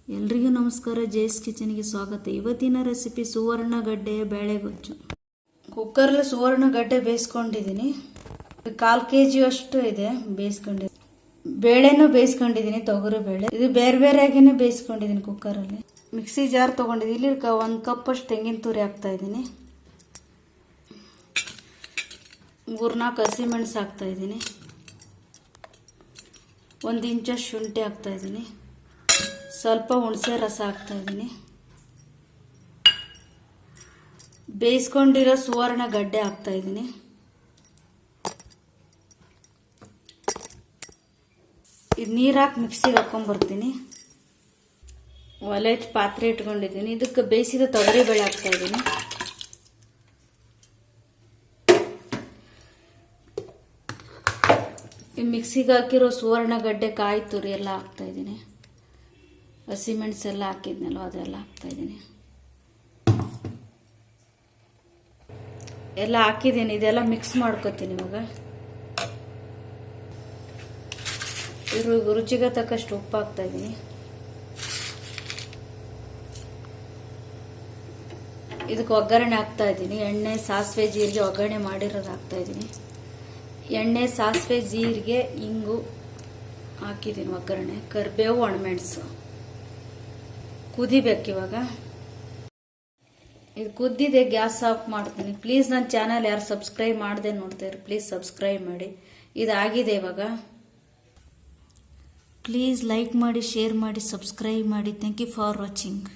ಎಲ್ರಿಗೂ ನಮಸ್ಕಾರ. ಜೇಸ್ ಕಿಚನ್ಗೆ ಸ್ವಾಗತ. ಇವತ್ತಿನ ರೆಸಿಪಿ ಸುವರ್ಣಗಡ್ಡೆಯ ಬೇಳೆಗೊಜ್ಜು. ಕುಕ್ಕರ್ಲಿ ಸುವರ್ಣಗಡ್ಡೆ ಬೇಯಿಸ್ಕೊಂಡಿದ್ದೀನಿ. 1/4 kg ಅಷ್ಟು ಇದೆ ಬೇಯಿಸ್ಕೊಂಡಿದ್ದೀನಿ. ಬೇಳೆನೂ ಬೇಯಿಸ್ಕೊಂಡಿದ್ದೀನಿ, ತೊಗರಿ ಬೇಳೆ. ಇದು ಬೇರೆ ಬೇರೆಯಾಗಿನೇ ಬೇಯಿಸ್ಕೊಂಡಿದ್ದೀನಿ ಕುಕ್ಕರಲ್ಲಿ. ಮಿಕ್ಸಿ ಜಾರ್ ತೊಗೊಂಡಿದ್ದೀನಿ. ಇಲ್ಲಿ 1 ಕಪ್ ಅಷ್ಟು ತೆಂಗಿನ ತುರಿ ಹಾಕ್ತಾ ಇದ್ದೀನಿ. 3-4 ಹಸಿಮೆಣಸು ಹಾಕ್ತಾ ಇದ್ದೀನಿ. 1 ಇಂಚಷ್ಟು ಶುಂಠಿ ಹಾಕ್ತಾ ಇದ್ದೀನಿ. ಸ್ವಲ್ಪ ಹುಣಸೆ ರಸ ಹಾಕ್ತಾ ಇದ್ದೀನಿ. ಬೇಯಿಸ್ಕೊಂಡಿರೋ ಸುವರ್ಣಗಡ್ಡೆ ಹಾಕ್ತಾ ಇದ್ದೀನಿ. ಇದು ನೀರು ಹಾಕಿ ಮಿಕ್ಸಿಗೆ ಹಾಕೊಂಡ್ಬರ್ತೀನಿ. ಒಲೆ ಪಾತ್ರೆ ಇಟ್ಕೊಂಡಿದ್ದೀನಿ. ಇದಕ್ಕೆ ಬೇಯಿಸಿದ ತೊಗರಿಬೇಳೆ ಹಾಕ್ತಾ ಇದ್ದೀನಿ. ಈ ಮಿಕ್ಸಿಗೆ ಹಾಕಿರೋ ಸುವರ್ಣಗಡ್ಡೆ, ಕಾಯಿ ತುರಿ ಎಲ್ಲ ಹಾಕ್ತಾ ಇದ್ದೀನಿ. ಹಸಿಮೆಣಸೆಲ್ಲ ಹಾಕಿದ್ನಲ್ವ ಅದೆಲ್ಲ ಹಾಕ್ತಾ ಇದ್ದೀನಿ. ಎಲ್ಲ ಹಾಕಿದ್ದೀನಿ. ಇದೆಲ್ಲ ಮಿಕ್ಸ್ ಮಾಡ್ಕೊತೀನಿ ಇವಾಗ. ರುಚಿಗೆ ತಕ್ಕಷ್ಟು ಉಪ್ಪು ಹಾಕ್ತಾ ಇದ್ದೀನಿ. ಇದಕ್ಕೆ ಒಗ್ಗರಣೆ ಹಾಕ್ತಾ ಇದ್ದೀನಿ. ಎಣ್ಣೆ, ಸಾಸಿವೆ, ಜೀರಿಗೆ ಒಗ್ಗರಣೆ ಮಾಡಿರೋದು ಹಾಕ್ತಾ ಇದ್ದೀನಿ. ಎಣ್ಣೆ, ಸಾಸಿವೆ, ಜೀರಿಗೆ, ಇಂಗು ಹಾಕಿದ್ದೀನಿ ಒಗ್ಗರಣೆ. ಕರಿಬೇವು, ಒಣಮೆಣಸು ಕುದಿಬೇಕು ಇವಾಗ. ಇದು ಕುದ್ದಿದೆ, ಗ್ಯಾಸ್ ಆಫ್ ಮಾಡ್ತೀನಿ. ಪ್ಲೀಸ್ ನನ್ನ ಚಾನಲ್ ಯಾರು ಸಬ್ಸ್ಕ್ರೈಬ್ ಮಾಡದೆ ನೋಡ್ತಾರೆ, ಪ್ಲೀಸ್ ಸಬ್ಸ್ಕ್ರೈಬ್ ಮಾಡಿ. ಇದಾಗಿದೆ ಇವಾಗ. ಪ್ಲೀಸ್ ಲೈಕ್ ಮಾಡಿ, ಶೇರ್ ಮಾಡಿ, ಸಬ್ಸ್ಕ್ರೈಬ್ ಮಾಡಿ. Thank you for watching.